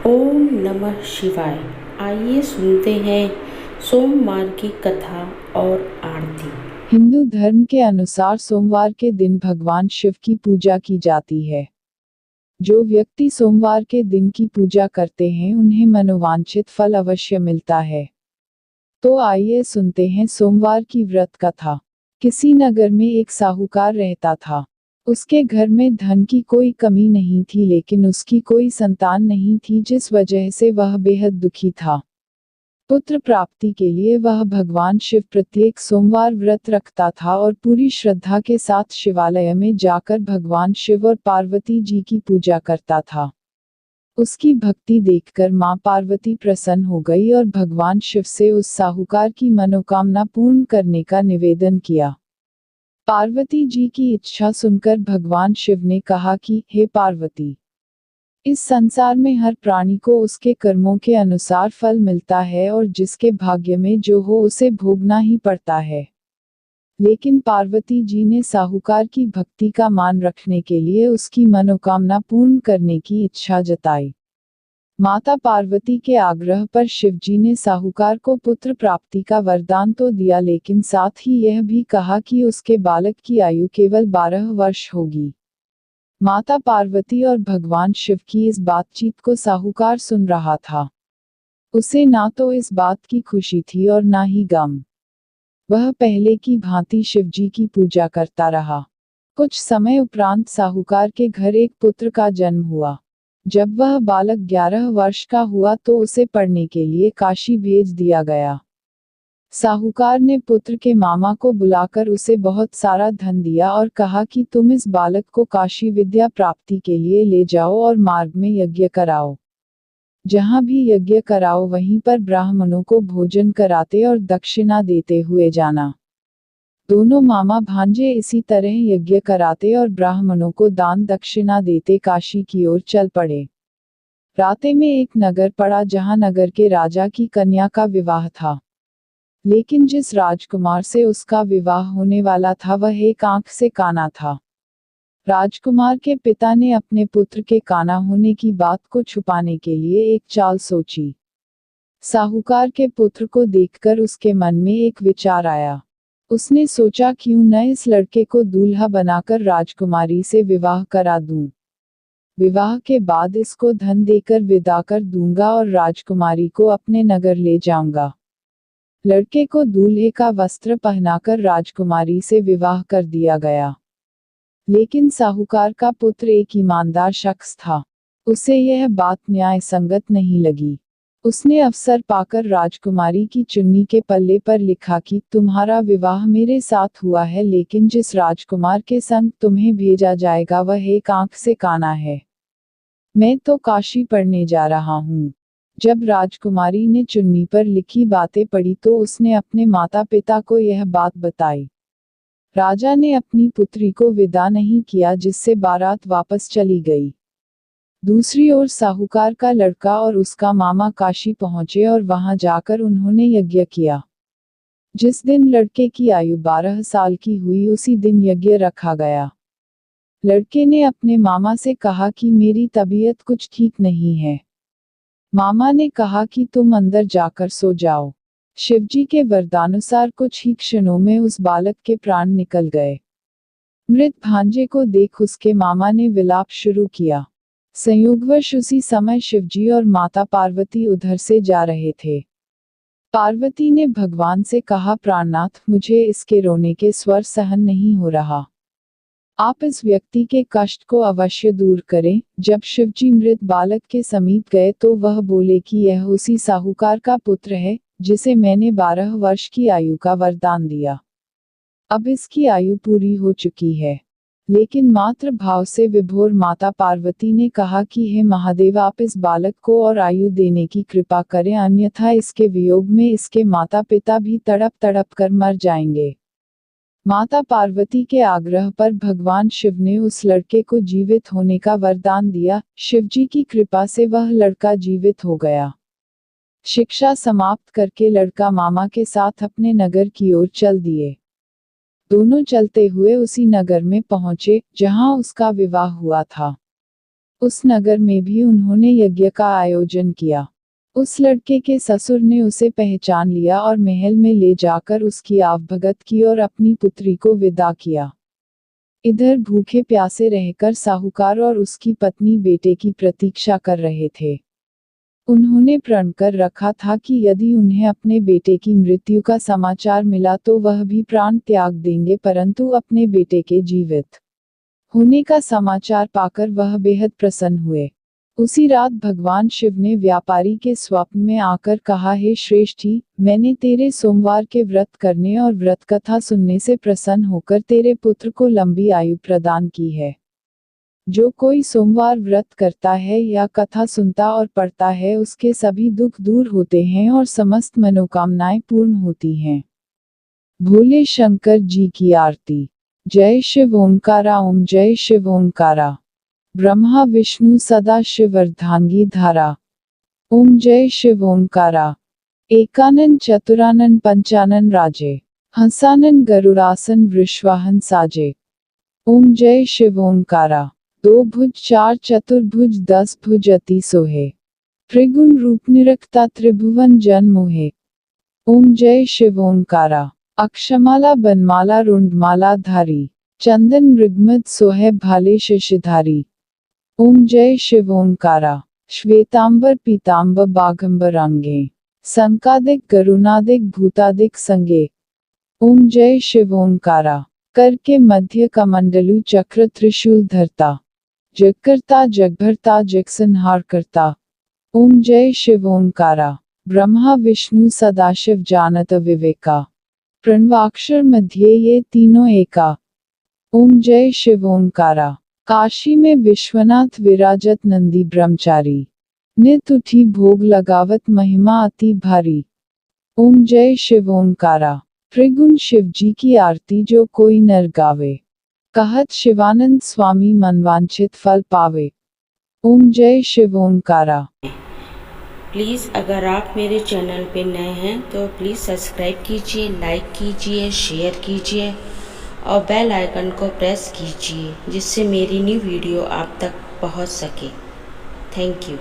ओम नमः शिवाय। आइए सुनते हैं सोमवार की कथा और आरती। हिंदू धर्म के अनुसार सोमवार के दिन भगवान शिव की पूजा की जाती है। जो व्यक्ति सोमवार के दिन की पूजा करते हैं उन्हें मनोवांछित फल अवश्य मिलता है। तो आइए सुनते हैं सोमवार की व्रत कथा। किसी नगर में एक साहूकार रहता था। उसके घर में धन की कोई कमी नहीं थी, लेकिन उसकी कोई संतान नहीं थी, जिस वजह से वह बेहद दुखी था। पुत्र प्राप्ति के लिए वह भगवान शिव प्रत्येक सोमवार व्रत रखता था और पूरी श्रद्धा के साथ शिवालय में जाकर भगवान शिव और पार्वती जी की पूजा करता था। उसकी भक्ति देखकर मां पार्वती प्रसन्न हो गई और भगवान शिव से उस साहूकार की मनोकामना पूर्ण करने का निवेदन किया। पार्वती जी की इच्छा सुनकर भगवान शिव ने कहा कि हे पार्वती, इस संसार में हर प्राणी को उसके कर्मों के अनुसार फल मिलता है और जिसके भाग्य में जो हो उसे भोगना ही पड़ता है। लेकिन पार्वती जी ने साहूकार की भक्ति का मान रखने के लिए उसकी मनोकामना पूर्ण करने की इच्छा जताई। माता पार्वती के आग्रह पर शिव जी ने साहूकार को पुत्र प्राप्ति का वरदान तो दिया, लेकिन साथ ही यह भी कहा कि उसके बालक की आयु केवल 12 वर्ष होगी। माता पार्वती और भगवान शिव की इस बातचीत को साहूकार सुन रहा था। उसे ना तो इस बात की खुशी थी और ना ही गम। वह पहले की भांति शिव जी की पूजा करता रहा। कुछ समय उपरांत साहूकार के घर एक पुत्र का जन्म हुआ। जब वह बालक 11 वर्ष का हुआ तो उसे पढ़ने के लिए काशी भेज दिया गया। साहूकार ने पुत्र के मामा को बुलाकर उसे बहुत सारा धन दिया और कहा कि तुम इस बालक को काशी विद्या प्राप्ति के लिए ले जाओ और मार्ग में यज्ञ कराओ। जहां भी यज्ञ कराओ वहीं पर ब्राह्मणों को भोजन कराते और दक्षिणा देते हुए जाना। दोनों मामा भांजे इसी तरह यज्ञ कराते और ब्राह्मणों को दान दक्षिणा देते काशी की ओर चल पड़े। राते में एक नगर पड़ा जहां नगर के राजा की कन्या का विवाह था। लेकिन जिस राजकुमार से उसका विवाह होने वाला था वह एक आंख से काना था। राजकुमार के पिता ने अपने पुत्र के काना होने की बात को छुपाने के लिए एक चाल सोची। साहूकार के पुत्र को देखकर उसके मन में एक विचार आया। उसने सोचा क्यों न इस लड़के को दूल्हा बनाकर राजकुमारी से विवाह करा दूं। विवाह के बाद इसको धन देकर विदा कर दूंगा और राजकुमारी को अपने नगर ले जाऊंगा। लड़के को दूल्हे का वस्त्र पहनाकर राजकुमारी से विवाह कर दिया गया। लेकिन साहूकार का पुत्र एक ईमानदार शख्स था। उसे यह बात न्याय संगत नहीं लगी। उसने अवसर पाकर राजकुमारी की चुन्नी के पल्ले पर लिखा कि तुम्हारा विवाह मेरे साथ हुआ है, लेकिन जिस राजकुमार के संग तुम्हें भेजा जाएगा वह एक आंख से काना है। मैं तो काशी पढ़ने जा रहा हूँ। जब राजकुमारी ने चुन्नी पर लिखी बातें पढ़ी तो उसने अपने माता पिता को यह बात बताई। राजा ने अपनी पुत्री को विदा नहीं किया, जिससे बारात वापस चली गई। दूसरी ओर साहूकार का लड़का और उसका मामा काशी पहुंचे और वहां जाकर उन्होंने यज्ञ किया। जिस दिन लड़के की आयु 12 साल की हुई उसी दिन यज्ञ रखा गया। लड़के ने अपने मामा से कहा कि मेरी तबीयत कुछ ठीक नहीं है। मामा ने कहा कि तुम अंदर जाकर सो जाओ। शिवजी के वरदानुसार कुछ ही क्षणों में उस बालक के प्राण निकल गए। मृत भांजे को देख उसके मामा ने विलाप शुरू किया। संयोगवश उसी समय शिवजी और माता पार्वती उधर से जा रहे थे। पार्वती ने भगवान से कहा, प्राणनाथ, मुझे इसके रोने के स्वर सहन नहीं हो रहा। आप इस व्यक्ति के कष्ट को अवश्य दूर करें। जब शिवजी मृत बालक के समीप गए तो वह बोले कि यह उसी साहूकार का पुत्र है जिसे मैंने 12 वर्ष की आयु का वरदान दिया। अब इसकी आयु पूरी हो चुकी है। लेकिन मातृ भाव से विभोर माता पार्वती ने कहा कि हे महादेव, आप इस बालक को और आयु देने की कृपा करें, अन्यथा इसके वियोग में इसके माता पिता भी तड़प तड़प कर मर जाएंगे। माता पार्वती के आग्रह पर भगवान शिव ने उस लड़के को जीवित होने का वरदान दिया। शिवजी की कृपा से वह लड़का जीवित हो गया। शिक्षा समाप्त करके लड़का मामा के साथ अपने नगर की ओर चल दिए। दोनों चलते हुए उसी नगर में पहुंचे जहां उसका विवाह हुआ था। उस नगर में भी उन्होंने यज्ञ का आयोजन किया। उस लड़के के ससुर ने उसे पहचान लिया और महल में ले जाकर उसकी आवभगत की और अपनी पुत्री को विदा किया। इधर भूखे प्यासे रहकर साहूकार और उसकी पत्नी बेटे की प्रतीक्षा कर रहे थे। उन्होंने प्रण कर रखा था कि यदि उन्हें अपने बेटे की मृत्यु का समाचार मिला तो वह भी प्राण त्याग देंगे, परंतु अपने बेटे के जीवित होने का समाचार पाकर वह बेहद प्रसन्न हुए। उसी रात भगवान शिव ने व्यापारी के स्वप्न में आकर कहा, हे श्रेष्ठी, मैंने तेरे सोमवार के व्रत करने और व्रत कथा सुनने से प्रसन्न होकर तेरे पुत्र को लंबी आयु प्रदान की है। जो कोई सोमवार व्रत करता है या कथा सुनता और पढ़ता है उसके सभी दुख दूर होते हैं और समस्त मनोकामनाएं पूर्ण होती हैं। भोले शंकर जी की आरती। जय शिव ओंकारा, ओम जय शिव ओंकारा। ब्रह्मा विष्णु सदा शिव अर्धांगी धारा। ओम जय शिव ओंकारा। एकानन चतुरानन पंचानन राजे। हंसानन गरुड़ासन वृषवाहन साजे। ओम जय शिव ओंकारा। दो भुज चार चतुर्भुज 10 भुज अति सोहे। त्रिगुण रूप निरखता त्रिभुवन जन मोहे। ओम जय शिव ओंकारा। अक्षमाला बनमाला रुंडमाला धारी। चंदन मृगमद सोहे भाले शशिधारी। ओम जय शिव ओंकारा। श्वेतांबर पीतांबर बाघंबर अंगे। संकादिक गरुणादिक भूतादिक संगे। ओम जय शिव ओंकारा। कर के मध्य कमंडलु चक्र त्रिशूल धरता। जगकर्ता जगभरता जगसंहार करता। ओम जय शिव ओंकारा। ब्रह्मा विष्णु सदाशिव जानत विवेका। प्रणवाक्षर मध्य ये तीनों एका। ओम जय शिव ओंकारा। काशी में विश्वनाथ विराजत नंदी ब्रह्मचारी। नित उठी भोग लगावत महिमा अति भारी। ओम जय शिव ओंकारा। त्रिगुण शिव जी की आरती जो कोई नर गावे। कहत शिवानंद स्वामी मनवांछित फल पावे। ओम जय शिव ओंकारा। प्लीज़ अगर आप मेरे चैनल पे नए हैं तो प्लीज़ सब्सक्राइब कीजिए, लाइक कीजिए, शेयर कीजिए और बेल आइकन को प्रेस कीजिए जिससे मेरी न्यू वीडियो आप तक पहुंच सके। Thank you.